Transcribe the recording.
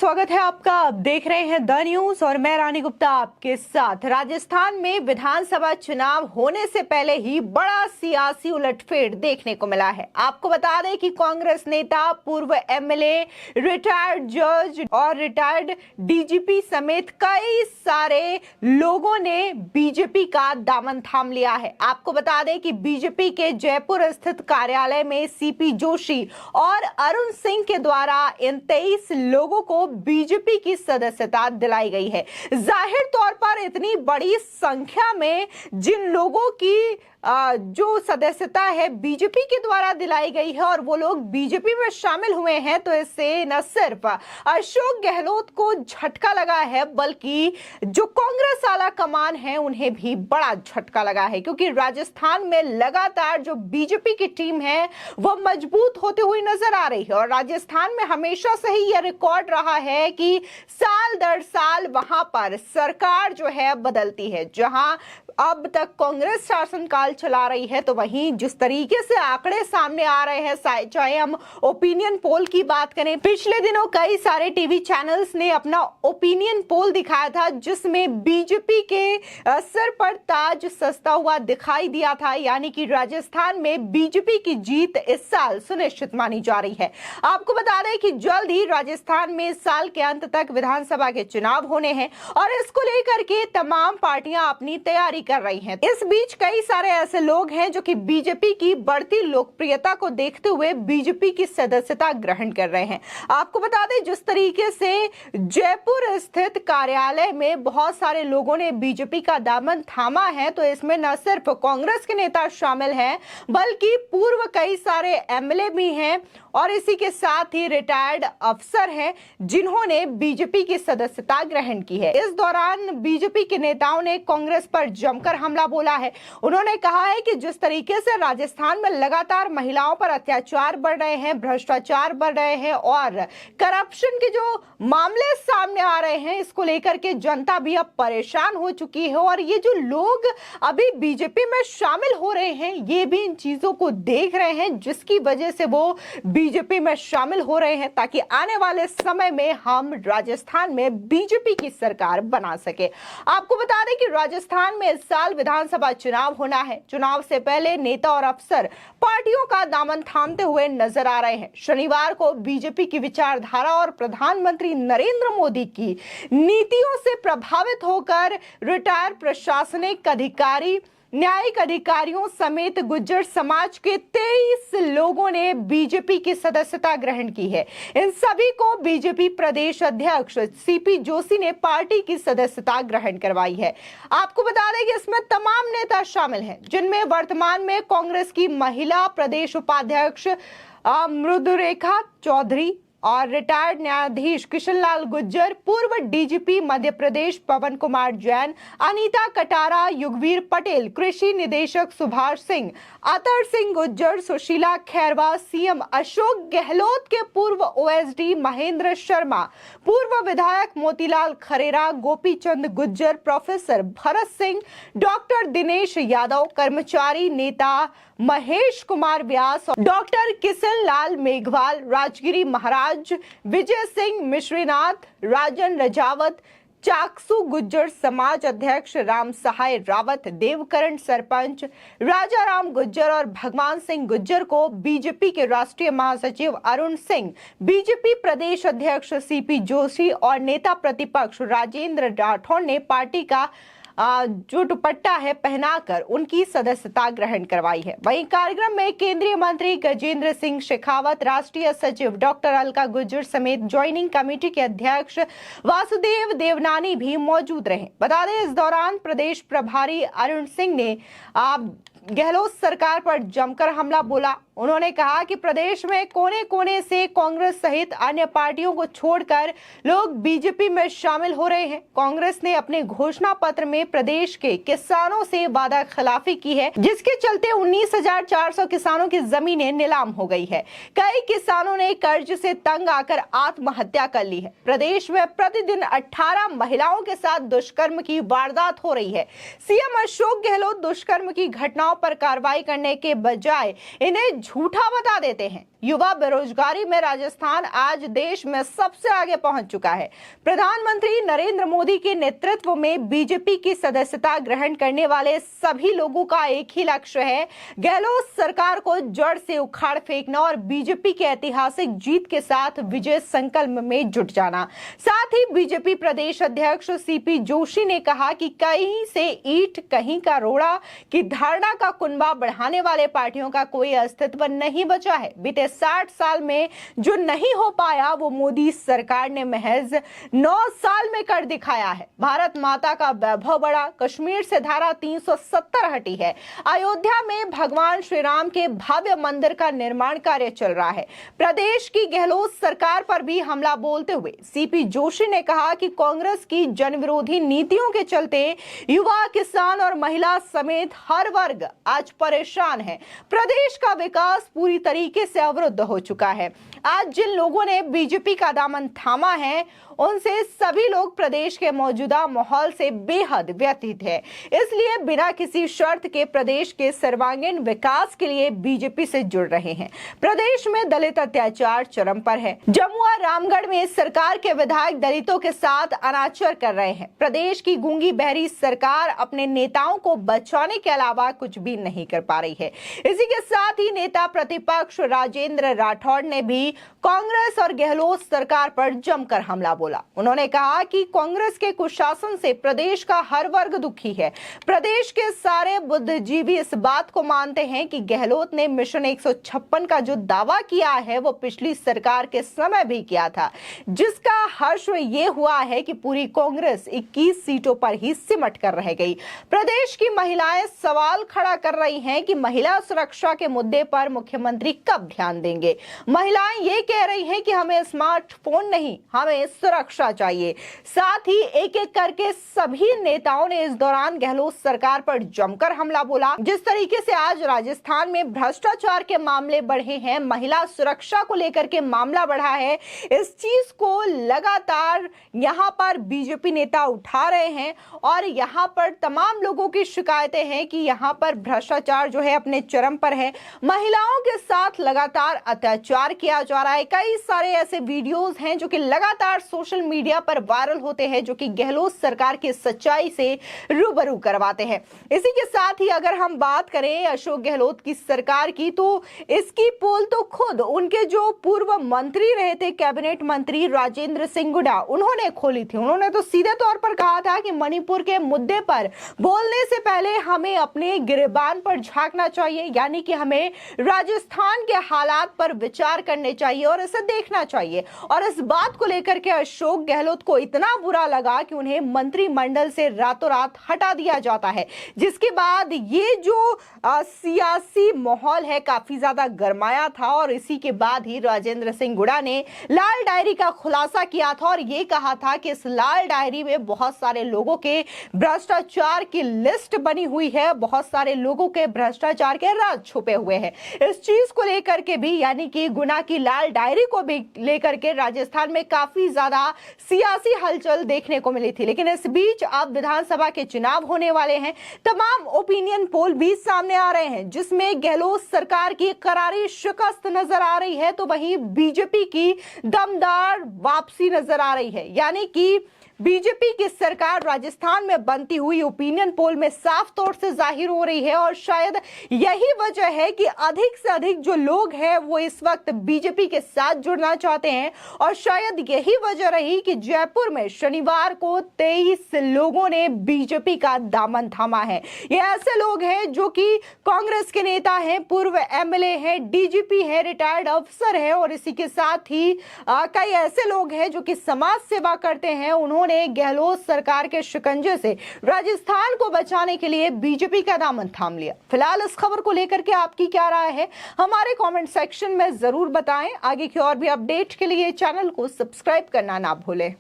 स्वागत है आपका। आप देख रहे हैं द न्यूज और मैं रानी गुप्ता आपके साथ। राजस्थान में विधानसभा चुनाव होने से पहले ही बड़ा सियासी उलटफेर देखने को मिला है। आपको बता दें कि कांग्रेस नेता, पूर्व एमएलए, रिटायर्ड जज और रिटायर्ड डीजीपी समेत कई सारे लोगों ने बीजेपी का दामन थाम लिया है। आपको बता दें कि बीजेपी के जयपुर स्थित कार्यालय में सीपी जोशी और अरुण सिंह के द्वारा इन 23 लोगों को बीजेपी की सदस्यता दिलाई गई है। जाहिर तौर पर इतनी बड़ी संख्या में जिन लोगों की जो सदस्यता है बीजेपी के द्वारा दिलाई गई है और वो लोग बीजेपी में शामिल हुए हैं, तो इससे न सिर्फ अशोक गहलोत को झटका लगा है बल्कि जो कांग्रेस आला कमान है उन्हें भी बड़ा झटका लगा है, क्योंकि राजस्थान में लगातार जो बीजेपी की टीम है वो मजबूत होती हुई नजर आ रही है। और राजस्थान में हमेशा से ही यह रिकॉर्ड रहा है कि साल दर साल वहां पर सरकार जो है बदलती है। जहां अब तक कांग्रेस शासनकाल चला रही है, तो वहीं जिस तरीके से आंकड़े सामने आ रहे हैं, चाहे हम ओपिनियन पोल की बात करें, पिछले दिनों कई सारे टीवी चैनल्स ने अपना ओपिनियन पोल दिखाया था जिसमें बीजेपी के सर पर ताज सजता हुआ दिखाई दिया था, यानी कि राजस्थान में बीजेपी की जीत इस साल सुनिश्चित मानी जा रही है। आपको बता दें कि जल्द ही राजस्थान में साल के अंत तक विधानसभा के चुनाव होने हैं और इसको लेकर के तमाम पार्टियां अपनी तैयारी कर रही हैं। इस बीच कई सारे ऐसे लोग हैं जो कि बीजेपी की बढ़ती लोकप्रियता को देखते हुए बीजेपी की सदस्यता ग्रहण कर रहे हैं। आपको बता दें जिस तरीके से जयपुर स्थित कार्यालय में बहुत सारे लोगों ने बीजेपी का दामन थामा है, तो इसमें न सिर्फ कांग्रेस के नेता शामिल हैं बल्कि पूर्व कई सारे एमएलए भी हैं और इसी के साथ ही रिटायर्ड अफसर हैं जिन्होंने बीजेपी की सदस्यता ग्रहण की है। इस दौरान बीजेपी के नेताओं ने कांग्रेस पर जमकर हमला बोला है। उन्होंने कहा है कि जिस तरीके से राजस्थान में लगातार महिलाओं पर अत्याचार बढ़ रहे हैं, भ्रष्टाचार बढ़ रहे हैं और करप्शन के जो मामले सामने आ रहे हैं, इसको लेकर के जनता भी अब परेशान हो चुकी है और ये जो लोग अभी बीजेपी में शामिल हो रहे हैं ये भी इन चीजों को देख रहे हैं, जिसकी वजह से वो बीजेपी में शामिल हो रहे हैं ताकि आने वाले समय में हम राजस्थान में बीजेपी की सरकार बना सके। आपको बता दें कि राजस्थान में इस साल विधानसभा चुनाव होना है। चुनाव से पहले नेता और अफसर पार्टियों का दामन थामते हुए नजर आ रहे हैं। शनिवार को बीजेपी की विचारधारा और प्रधानमंत्री नरेंद्र मोदी की नीतियों से प्रभावित होकर रिटायर्ड प्रशासनिक अधिकारी, न्यायिक अधिकारियों समेत गुज्जर समाज के 23 लोगों ने बीजेपी की सदस्यता ग्रहण की है। इन सभी को बीजेपी प्रदेश अध्यक्ष सीपी जोशी ने पार्टी की सदस्यता ग्रहण करवाई है। आपको बता दें कि इसमें तमाम नेता शामिल हैं जिनमें वर्तमान में कांग्रेस की महिला प्रदेश उपाध्यक्ष मृदुरेखा चौधरी और रिटायर्ड न्यायाधीश किशनलाल गुज्जर, पूर्व डीजीपी मध्य प्रदेश पवन कुमार जैन, अनीता कटारा, युगवीर पटेल, कृषि निदेशक सुभाष सिंह, अतर सिंह गुज्जर, सुशीला खैरवा, सीएम अशोक गहलोत के पूर्व ओएसडी महेंद्र शर्मा, पूर्व विधायक मोतीलाल खरेरा, गोपी चंद गुज्जर, प्रोफेसर भरत सिंह, डॉक्टर दिनेश यादव, कर्मचारी नेता महेश कुमार व्यास, डॉक्टर किशन लाल मेघवाल, राजगिरी महाराज, विजय सिंह मिश्रीनाथ, राजन रजावत, चाकसू गुज्जर समाज अध्यक्ष राम सहाय रावत, देवकरण सरपंच, राजा राम गुज्जर और भगवान सिंह गुज्जर को बीजेपी के राष्ट्रीय महासचिव अरुण सिंह, बीजेपी प्रदेश अध्यक्ष सीपी जोशी और नेता प्रतिपक्ष राजेंद्र राठौड़ ने पार्टी का जो दुपट्टा है पहनाकर उनकी सदस्यता ग्रहण करवाई है। वहीं कार्यक्रम में केंद्रीय मंत्री गजेंद्र सिंह शेखावत, राष्ट्रीय सचिव डॉक्टर अलका गुज्जर समेत ज्वाइनिंग कमेटी के अध्यक्ष वासुदेव देवनानी भी मौजूद रहे। बता दें इस दौरान प्रदेश प्रभारी अरुण सिंह ने गहलोत सरकार पर जमकर हमला बोला। उन्होंने कहा कि प्रदेश में कोने कोने से कांग्रेस सहित अन्य पार्टियों को छोड़कर लोग बीजेपी में शामिल हो रहे हैं। कांग्रेस ने अपने घोषणा पत्र में प्रदेश के किसानों से वादा खिलाफी की है, जिसके चलते 19,400 किसानों की जमीनें नीलाम हो गई है। कई किसानों ने कर्ज से तंग आकर आत्महत्या कर ली है। प्रदेश में प्रतिदिन 18 महिलाओं के साथ दुष्कर्म की वारदात हो रही है। सीएम अशोक गहलोत दुष्कर्म की घटनाओं पर कार्रवाई करने के बजाय इन्हें झूठा बता देते हैं। युवा बेरोजगारी में राजस्थान आज देश में सबसे आगे पहुंच चुका है। प्रधानमंत्री नरेंद्र मोदी के नेतृत्व में बीजेपी की सदस्यता ग्रहण करने वाले सभी लोगों का एक ही लक्ष्य है, गहलोत सरकार को जड़ से उखाड़ फेंकना और बीजेपी के ऐतिहासिक जीत के साथ विजय संकल्प में जुट जाना। साथ ही बीजेपी प्रदेश अध्यक्ष सीपी जोशी ने कहा कि कहीं से ईंट कहीं का रोड़ा की धारणा का कुनबा बढ़ाने वाले पार्टियों का कोई अस्तित्व नहीं बचा है। बीते 60 साल में जो नहीं हो पाया वो मोदी सरकार ने महज 9 साल में कर दिखाया है। भारत माता का वैभव बढ़ा, कश्मीर से धारा 370 हटी है, अयोध्या में भगवान श्री राम के भव्य मंदिर का निर्माण कार्य चल रहा है। प्रदेश की गहलोत सरकार पर भी हमला बोलते हुए सीपी जोशी ने कहा कि कांग्रेस की जनविरोधी नीतियों के चलते युवा, किसान और महिला समेत हर वर्ग आज परेशान है। प्रदेश का विकास पूरी तरीके से अवरुद्ध हो चुका है। आज जिन लोगों ने बीजेपी का दामन थामा है उनसे सभी लोग प्रदेश के मौजूदा माहौल से बेहद व्यथित है। इसलिए बिना किसी शर्त के प्रदेश के सर्वांगीण विकास के लिए बीजेपी से जुड़ रहे हैं। प्रदेश में दलित अत्याचार चरम पर है। जम्मू और रामगढ़ में सरकार के विधायक दलितों के साथ अनाचार कर रहे हैं। प्रदेश की गूंगी बहरी सरकार अपने नेताओं को बचाने के अलावा कुछ भी नहीं कर पा रही है। इसी के साथ ही नेता प्रतिपक्ष राजेंद्र राठौड़ ने भी कांग्रेस और गहलोत सरकार पर जमकर हमला बोला। उन्होंने कहा कि कांग्रेस के कुशासन से प्रदेश का हर वर्ग दुखी है। प्रदेश के सारे बुद्धिजीवी इस बात को मानते हैं कि गहलोत ने मिशन 156 का जो दावा किया है वो पिछली सरकार के समय भी किया था, जिसका हर्ष ये हुआ है कि पूरी कांग्रेस 21 सीटों पर ही सिमट कर रह गई। प्रदेश की महिलाएं सवाल खड़ा कर रही हैं कि महिला सुरक्षा के मुद्दे पर मुख्यमंत्री कब ध्यान देंगे। महिलाएं ये कह रही हैं कि हमें स्मार्टफोन नहीं, हमें सुरक्षा चाहिए। साथ ही एक एक करके सभी नेताओं ने इस दौरान गहलोत सरकार पर जमकर हमला बोला। जिस तरीके से आज राजस्थान में भ्रष्टाचार के मामले बढ़े हैं, महिला सुरक्षा को लेकर के मामला बढ़ा है, इस चीज को लगातार यहाँ पर बीजेपी नेता उठा रहे हैं और यहाँ पर तमाम लोगों की शिकायतें हैं कि यहाँ पर भ्रष्टाचार जो है अपने चरम पर है। महिलाओं के साथ लगातार अत्याचार किया जा रहा है। कई सारे ऐसे वीडियोस हैं जो कि लगातार सोशल मीडिया पर वायरल होते हैं, जो कि गहलोत सरकार की सच्चाई से रूबरू करवाते हैं। इसी के साथ ही अगर हम बात करें अशोक गहलोत की सरकार की, तो इसकी पोल तो खुद उनके जो पूर्व मंत्री रहे थे, कैबिनेट मंत्री राजेंद्र सिंह हुड्डा, उन्होंने खोली थी। उन्होंने तो सीधे तौर पर कहा था कि मणिपुर के मुद्दे पर बोलने से पहले हमें अपने गिरेबान पर झांकना चाहिए, यानी कि हमें राजस्थान के हालात पर विचार करने चाहिए और इसे देखना चाहिए। और इस बात को लेकर के अशोक गहलोत को इतना बुरा लगा कि उन्हें मंत्रिमंडल से रातों रात हटा दिया जाता है, जिसके बाद ये जो सियासी माहौल है काफी ज्यादा गरमाया था। और इसी के बाद ही राजेंद्र सिंह हुड्डा ने लाल डायरी का खुलासा किया था और ये कहा था कि इस लाल डायरी में बहुत सारे लोगों के भ्रष्टाचार की लिस्ट बनी हुई है, बहुत सारे लोगों के भ्रष्टाचार के राज छुपे हुए हैं। इस चीज को लेकर के भी, यानी कि गुना की लाल डायरी को भी लेकर के राजस्थान में काफी ज्यादा सियासी हलचल देखने को मिली थी। लेकिन इस बीच अब विधानसभा के चुनाव होने वाले हैं, तमाम ओपिनियन पोल भी सामने आ रहे हैं जिसमें गहलोत सरकार की करारी शिकस्त नजर आ रही है, तो वहीं बीजेपी की दमदार वापसी नजर आ रही है। यानी कि बीजेपी की सरकार राजस्थान में बनती हुई ओपिनियन पोल में साफ तौर से जाहिर हो रही है और शायद यही वजह है कि अधिक से अधिक जो लोग हैं वो इस वक्त बीजेपी के साथ जुड़ना चाहते हैं। और शायद यही वजह रही कि जयपुर में शनिवार को 23 लोगों ने बीजेपी का दामन थामा है। ये ऐसे लोग हैं जो कि कांग्रेस के नेता हैं, पूर्व एमएलए हैं, डीजीपी है, रिटायर्ड अफसर है और इसी के साथ ही कई ऐसे लोग हैं जो कि समाज सेवा करते हैं। उन्होंने गहलोत सरकार के शिकंजे से राजस्थान को बचाने के लिए बीजेपी का दामन थाम लिया। फिलहाल इस खबर को लेकर के आपकी क्या राय है, हमारे कमेंट सेक्शन में जरूर बताएं। आगे की और भी अपडेट के लिए चैनल को सब्सक्राइब करना ना भूलें।